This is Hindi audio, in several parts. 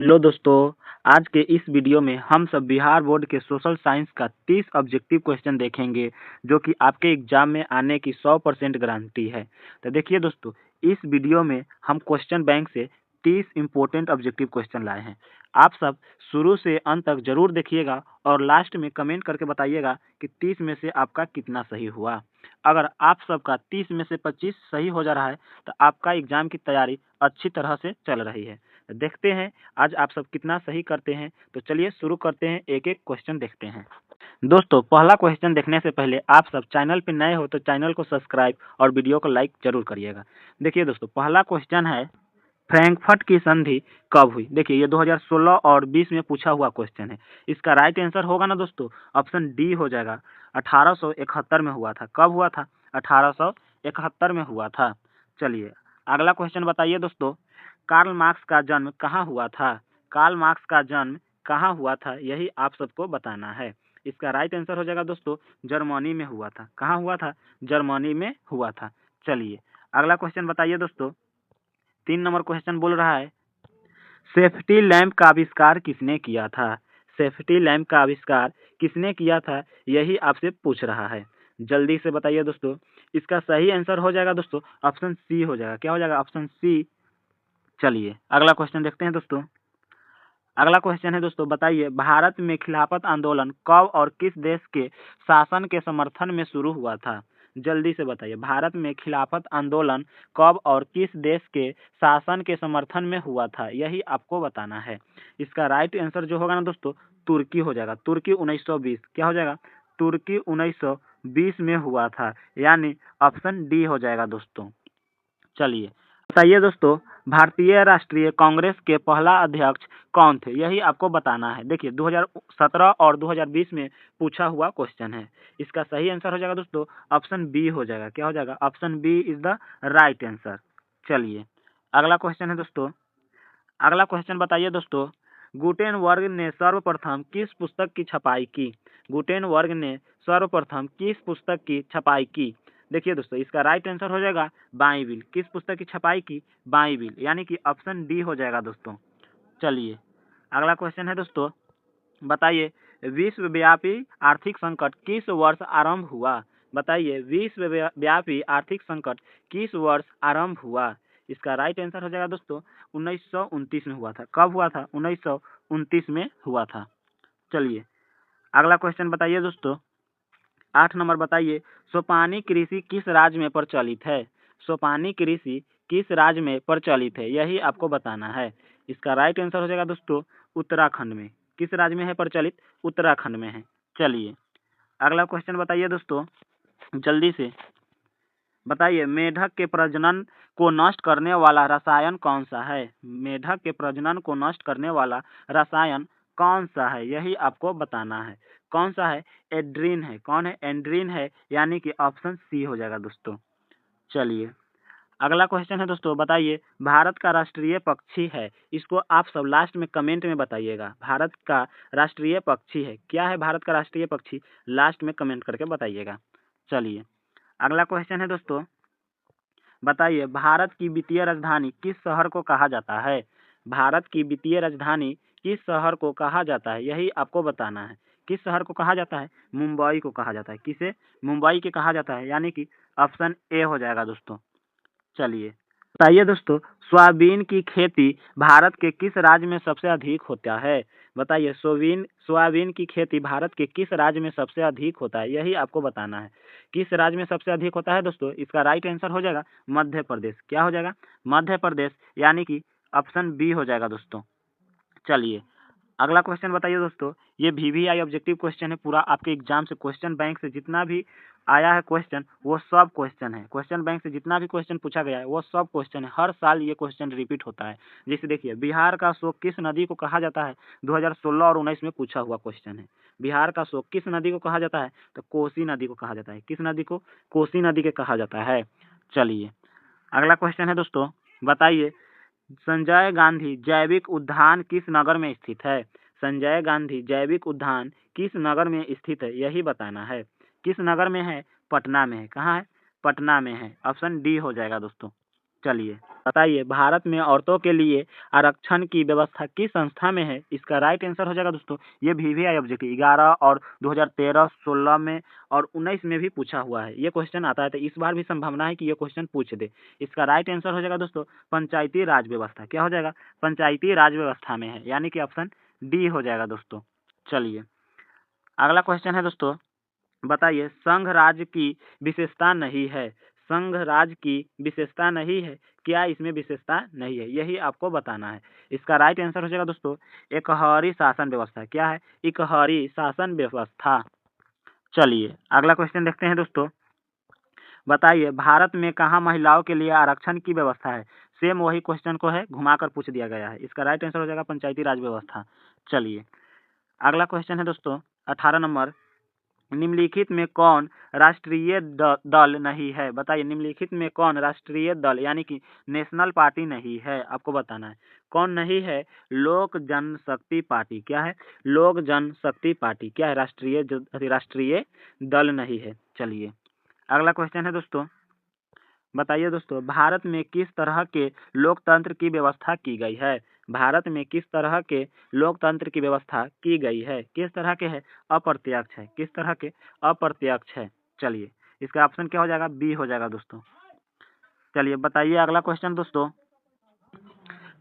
हेलो दोस्तों, आज के इस वीडियो में हम सब बिहार बोर्ड के सोशल साइंस का 30 ऑब्जेक्टिव क्वेश्चन देखेंगे, जो कि आपके एग्जाम में आने की 100% गारंटी है। तो देखिए दोस्तों, इस वीडियो में हम क्वेश्चन बैंक से 30 इम्पोर्टेंट ऑब्जेक्टिव क्वेश्चन लाए हैं। आप सब शुरू से अंत तक जरूर देखिएगा और लास्ट में कमेंट करके बताइएगा कि 30 में से आपका कितना सही हुआ। अगर आप सबका 30 में से 25 सही हो जा रहा है तो आपका एग्जाम की तैयारी अच्छी तरह से चल रही है। देखते हैं आज आप सब कितना सही करते हैं। तो चलिए शुरू करते हैं, एक एक क्वेश्चन देखते हैं। दोस्तों, पहला क्वेश्चन देखने से पहले आप सब चैनल पे नए हो तो चैनल को सब्सक्राइब और वीडियो को लाइक जरूर करिएगा। देखिए दोस्तों, पहला क्वेश्चन है, फ्रैंकफर्ट की संधि कब हुई? देखिए ये 2016 और 20 में पूछा हुआ क्वेश्चन है। इसका राइट आंसर होगा ना दोस्तों, ऑप्शन डी हो जाएगा। 1871 में हुआ था। कब हुआ था? 1871 में हुआ था। चलिए अगला क्वेश्चन बताइए दोस्तों, कार्ल मार्क्स का जन्म कहाँ हुआ था? कार्ल मार्क्स का जन्म कहाँ हुआ था, यही आप सबको बताना है। इसका राइट आंसर हो जाएगा दोस्तों, जर्मनी में हुआ था। कहाँ हुआ था? जर्मनी में हुआ था। चलिए अगला क्वेश्चन बताइए दोस्तों, 3 नंबर क्वेश्चन बोल रहा है, सेफ्टी लैंप का आविष्कार किसने किया था? सेफ्टी लैंप का आविष्कार किसने किया था, यही आपसे पूछ रहा है। जल्दी से बताइए दोस्तों। इसका सही आंसर हो जाएगा दोस्तों, ऑप्शन सी हो जाएगा। क्या हो जाएगा? Option C. चलिए अगला क्वेश्चन देखते हैं दोस्तों। अगला क्वेश्चन है दोस्तों, बताइए भारत में खिलाफत आंदोलन कब और किस देश के शासन के समर्थन में शुरू हुआ था? जल्दी से बताइए, भारत में खिलाफत आंदोलन कब और किस देश के शासन के समर्थन में हुआ था, यही आपको बताना है। इसका राइट आंसर जो होगा ना दोस्तों, तुर्की हो जाएगा। तुर्की 1920। क्या हो जाएगा? तुर्की 1920 में हुआ था, यानी ऑप्शन डी हो जाएगा दोस्तों। चलिए बताइए दोस्तों, भारतीय राष्ट्रीय कांग्रेस के पहला अध्यक्ष कौन थे, यही आपको बताना है। देखिए 2017 और 2020 में पूछा हुआ क्वेश्चन है। इसका सही आंसर हो जाएगा दोस्तों, ऑप्शन बी हो जाएगा। क्या हो जाएगा? Option B is the right answer. चलिए अगला क्वेश्चन है दोस्तों। अगला क्वेश्चन बताइए दोस्तों, गुटेनबर्ग ने सर्वप्रथम किस पुस्तक की छपाई की? गुटेनबर्ग ने सर्वप्रथम किस पुस्तक की छपाई की? देखिए दोस्तों, इसका राइट आंसर हो जाएगा बाइबिल। किस पुस्तक की छपाई की? बाइबिल, यानी कि ऑप्शन डी हो जाएगा दोस्तों। चलिए अगला क्वेश्चन है दोस्तों, बताइए विश्वव्यापी आर्थिक संकट किस वर्ष आरंभ हुआ? बताइए विश्वव्यापी आर्थिक संकट किस वर्ष आरंभ हुआ? इसका राइट आंसर हो जाएगा दोस्तों, 1929 में हुआ था। कब हुआ था? 1929 में हुआ था। चलिए अगला क्वेश्चन बताइए दोस्तों, 8 नंबर बताइए, सोपानी कृषि किस राज्य में प्रचलित है? सोपानी कृषि किस राज्य में प्रचलित है, यही आपको बताना है। इसका राइट आंसर हो जाएगा दोस्तों, उत्तराखंड में। किस राज्य में है प्रचलित? उत्तराखंड में है। चलिए अगला क्वेश्चन बताइए दोस्तों, जल्दी से बताइए, मेढक के प्रजनन को नष्ट करने वाला रसायन कौन सा है? मेढक के प्रजनन को नष्ट करने वाला रसायन कौन सा है, यही आपको बताना है। कौन सा है? एड्रीन है। कौन है? एंड्रीन है, यानी कि ऑप्शन सी हो जाएगा दोस्तों। चलिए अगला क्वेश्चन है दोस्तों, बताइए भारत का राष्ट्रीय पक्षी है, इसको आप सब लास्ट में कमेंट में बताइएगा। भारत का राष्ट्रीय पक्षी है, क्या है भारत का राष्ट्रीय पक्षी? लास्ट में कमेंट करके बताइएगा। चलिए अगला क्वेश्चन है दोस्तों, बताइए भारत की वित्तीय राजधानी किस शहर को कहा जाता है? भारत की वित्तीय राजधानी किस शहर को कहा जाता है, यही आपको बताना है। किस शहर को कहा जाता है? मुंबई को कहा जाता है। किसे? मुंबई के कहा जाता है, यानी कि ऑप्शन ए हो जाएगा दोस्तों। चलिए बताइए दोस्तों, सोयाबीन की खेती भारत के किस राज्य में सबसे अधिक होता है? बताइए सोयाबीन सोयाबीन की खेती भारत के किस राज्य में सबसे अधिक होता है, यही आपको बताना है। किस राज्य में सबसे अधिक होता है दोस्तों? इसका राइट आंसर हो जाएगा मध्य प्रदेश। क्या हो जाएगा? मध्य प्रदेश, यानी कि ऑप्शन बी हो जाएगा दोस्तों। चलिए अगला क्वेश्चन बताइए दोस्तों, ये VVI ऑब्जेक्टिव क्वेश्चन है। पूरा आपके एग्जाम से क्वेश्चन बैंक से जितना भी आया है क्वेश्चन, वो सब क्वेश्चन है। क्वेश्चन बैंक से जितना भी क्वेश्चन पूछा गया है वो सब क्वेश्चन है। हर साल ये क्वेश्चन रिपीट होता है। जैसे देखिए, बिहार का शोक किस नदी को कहा जाता है? 2016 और 19 में पूछा हुआ क्वेश्चन है। बिहार का शोक किस नदी को कहा जाता है? तो कोसी नदी को कहा जाता है। किस नदी को? कोसी नदी के कहा जाता है। चलिए अगला क्वेश्चन है दोस्तों, बताइए संजय गांधी जैविक उद्यान किस नगर में स्थित है? संजय गांधी जैविक उद्यान किस नगर में स्थित है, यही बताना है। किस नगर में है? पटना में है। कहाँ है? पटना में है। ऑप्शन डी हो जाएगा दोस्तों। चलिए बताइए, भारत में औरतों के लिए आरक्षण की व्यवस्था किस संस्था में है? इसका राइट आंसर हो जाएगा दोस्तों, ये वीवीआई ऑब्जेक्टिव 11 और 2013, 16 में और 19 में भी पूछा हुआ है। ये क्वेश्चन आता है, तो इस बार भी संभावना है कि ये क्वेश्चन पूछ दे। इसका राइट आंसर हो जाएगा दोस्तों पंचायती राज व्यवस्था। क्या हो जाएगा? पंचायती राज व्यवस्था में है, यानी कि ऑप्शन डी हो जाएगा दोस्तों। चलिए अगला क्वेश्चन है दोस्तों, बताइए संघ राज्य की विशेषता नहीं है। संघ राज्य की विशेषता नहीं है, क्या इसमें विशेषता नहीं है? यही आपको बताना है। इसका राइट आंसर हो जाएगा दोस्तों एकहरी शासन व्यवस्था। क्या है? एकहरी शासन व्यवस्था। चलिए अगला क्वेश्चन देखते हैं दोस्तों, बताइए भारत में कहाँ महिलाओं के लिए आरक्षण की व्यवस्था है? सेम वही क्वेश्चन को है घुमाकर पूछ दिया गया है। इसका राइट आंसर हो जाएगा पंचायती राज व्यवस्था। चलिए अगला क्वेश्चन है दोस्तों 18 नंबर, निम्नलिखित में कौन राष्ट्रीय दल नहीं है? बताइए निम्नलिखित में कौन राष्ट्रीय दल यानी कि नेशनल पार्टी नहीं है? आपको बताना है कौन नहीं है। लोक जनशक्ति पार्टी। क्या है? लोक जनशक्ति पार्टी। क्या है? राष्ट्रीय दल नहीं है। चलिए अगला क्वेश्चन है दोस्तों, बताइए दोस्तों भारत में किस तरह के लोकतंत्र की व्यवस्था की गई है? भारत में किस तरह के लोकतंत्र की व्यवस्था की गई है? किस तरह के है? अप्रत्यक्ष है। किस तरह के? अप्रत्यक्ष है। चलिए इसका ऑप्शन क्या हो जाएगा? बी हो जाएगा दोस्तों। चलिए बताइए अगला क्वेश्चन दोस्तों,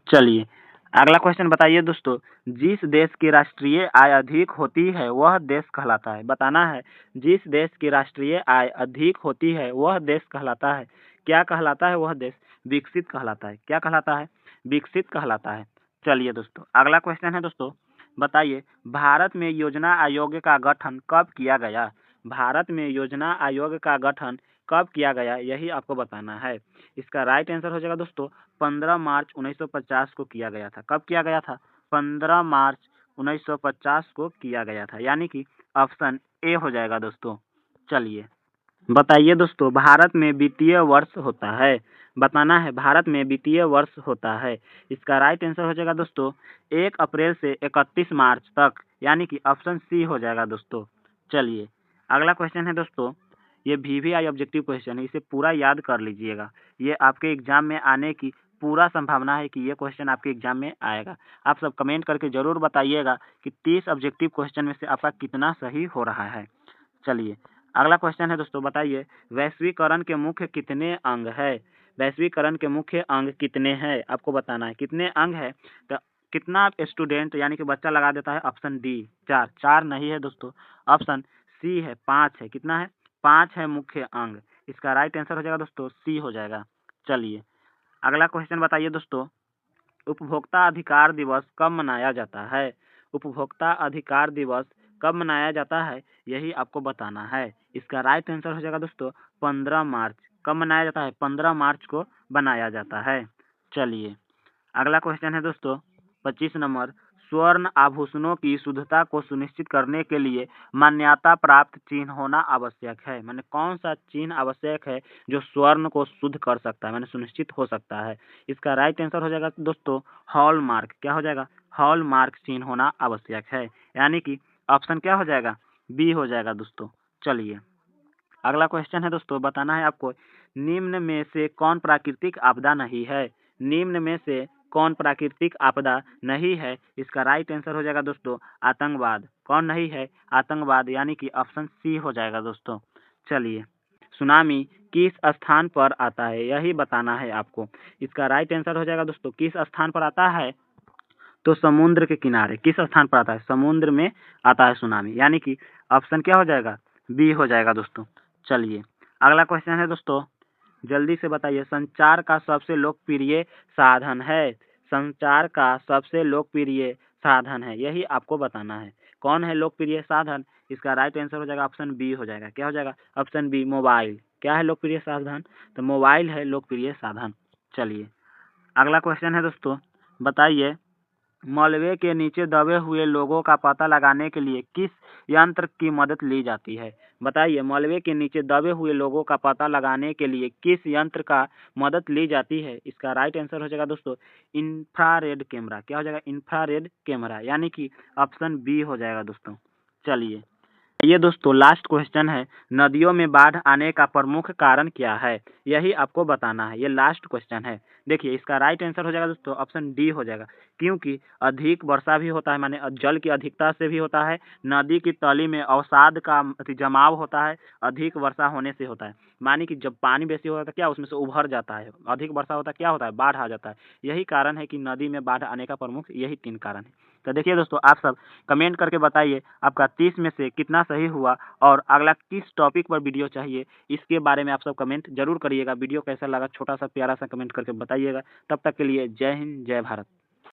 चलिए अगला क्वेश्चन बताइए दोस्तों, जिस देश की राष्ट्रीय आय अधिक होती है वह देश कहलाता है। बताना है जिस देश की राष्ट्रीय आय अधिक होती है वह देश कहलाता है। क्या कहलाता है वह देश? विकसित कहलाता है। क्या कहलाता है? विकसित कहलाता है। चलिए दोस्तों अगला क्वेश्चन है दोस्तों, बताइए भारत में योजना आयोग का गठन कब किया गया? भारत में योजना आयोग का गठन कब किया गया यही आपको बताना है। इसका राइट आंसर हो जाएगा दोस्तों 15 मार्च 1950 को किया गया था। कब किया गया था? 15 मार्च 1950 को किया गया था, यानी कि ऑप्शन ए हो जाएगा दोस्तों। चलिए बताइए दोस्तों भारत में वित्तीय वर्ष होता है। बताना है भारत में वित्तीय वर्ष होता है। इसका राइट आंसर हो जाएगा दोस्तों 1 अप्रैल से 31 मार्च तक, यानी कि ऑप्शन सी हो जाएगा दोस्तों। चलिए अगला क्वेश्चन है दोस्तों, ये वीवीआई ऑब्जेक्टिव क्वेश्चन है, इसे पूरा याद कर लीजिएगा। ये आपके एग्जाम में आने की पूरा संभावना है कि ये क्वेश्चन आपके एग्जाम में आएगा। आप सब कमेंट करके जरूर बताइएगा कि 30 ऑब्जेक्टिव क्वेश्चन में से आपका कितना सही हो रहा है। चलिए अगला क्वेश्चन है दोस्तों, बताइए वैश्वीकरण के मुख्य कितने अंग है? वैश्वीकरण के मुख्य अंग कितने हैं? आपको बताना है कितने अंग है। तो कितना स्टूडेंट यानी कि बच्चा लगा देता है ऑप्शन डी 4। 4 नहीं है दोस्तों, ऑप्शन सी है 5 है। कितना है? 5 है मुख्य अंग। इसका राइट आंसर हो जाएगा दोस्तों सी हो जाएगा। चलिए अगला क्वेश्चन बताइए दोस्तों, उपभोक्ता अधिकार दिवस कब मनाया जाता है? उपभोक्ता अधिकार दिवस कब मनाया जाता है यही आपको बताना है। इसका राइट आंसर हो जाएगा दोस्तों 15 मार्च। कब मनाया जाता है? 15 मार्च को बनाया जाता है। चलिए अगला क्वेश्चन है दोस्तों 25 नंबर, स्वर्ण आभूषणों की शुद्धता को सुनिश्चित करने के लिए मान्यता प्राप्त चिन्ह होना आवश्यक है। मैंने कौन सा चिन्ह आवश्यक है जो स्वर्ण को शुद्ध कर सकता है, मैंने सुनिश्चित हो सकता है? इसका राइट आंसर हो जाएगा दोस्तों हॉलमार्क। क्या हो जाएगा? हॉलमार्क चिन्ह होना आवश्यक है, यानी कि ऑप्शन क्या हो जाएगा? बी हो जाएगा दोस्तों। चलिए अगला क्वेश्चन है दोस्तों, बताना है आपको निम्न में से कौन प्राकृतिक आपदा नहीं है? निम्न में से कौन प्राकृतिक आपदा नहीं है? इसका राइट आंसर हो जाएगा दोस्तों आतंकवाद। कौन नहीं है? आतंकवाद, यानी कि ऑप्शन सी हो जाएगा दोस्तों। चलिए सुनामी किस स्थान पर आता है यही बताना है आपको। इसका राइट आंसर हो जाएगा दोस्तों किस स्थान पर आता है? तो समुद्र के किनारे। किस स्थान पर आता है? समुद्र में आता है सुनामी, यानी कि ऑप्शन क्या हो जाएगा? बी हो जाएगा दोस्तों। चलिए अगला क्वेश्चन है दोस्तों, जल्दी से बताइए संचार का सबसे लोकप्रिय साधन है। संचार का सबसे लोकप्रिय साधन है यही आपको बताना है। कौन है लोकप्रिय साधन? इसका राइट आंसर हो जाएगा ऑप्शन बी हो जाएगा। क्या हो जाएगा? Option B mobile. क्या है लोकप्रिय साधन? तो मोबाइल है लोकप्रिय साधन। चलिए अगला क्वेश्चन है दोस्तों, बताइए मलबे के नीचे दबे हुए लोगों का पता लगाने के लिए किस यंत्र की मदद ली जाती है? बताइए मलबे के नीचे दबे हुए लोगों का पता लगाने के लिए किस यंत्र का मदद ली जाती है? इसका राइट आंसर हो जाएगा दोस्तों इंफ्रारेड कैमरा। क्या हो जाएगा? इंफ्रारेड कैमरा, यानी कि ऑप्शन बी हो जाएगा दोस्तों। चलिए ये दोस्तों लास्ट क्वेश्चन है, नदियों में बाढ़ आने का प्रमुख कारण क्या है? यही आपको बताना है, ये लास्ट क्वेश्चन है। देखिए इसका राइट आंसर हो जाएगा दोस्तों ऑप्शन डी हो जाएगा, क्योंकि अधिक वर्षा भी होता है, माने जल की अधिकता से भी होता है, नदी की तली में अवसाद का जमाव होता है, अधिक वर्षा होने से होता है। माने कि जब पानी बेसी होता है तो क्या उसमें से उभर जाता है, अधिक वर्षा होता है क्या होता है, बाढ़ आ जाता है। यही कारण है कि नदी में बाढ़ आने का प्रमुख यही 3 कारण है। तो देखिए दोस्तों आप सब कमेंट करके बताइए आपका 30 में से कितना सही हुआ और अगला किस टॉपिक पर वीडियो चाहिए, इसके बारे में आप सब कमेंट जरूर करिएगा। वीडियो कैसा लगा छोटा सा प्यारा सा कमेंट करके बताइएगा। तब तक के लिए जय हिंद जय भारत।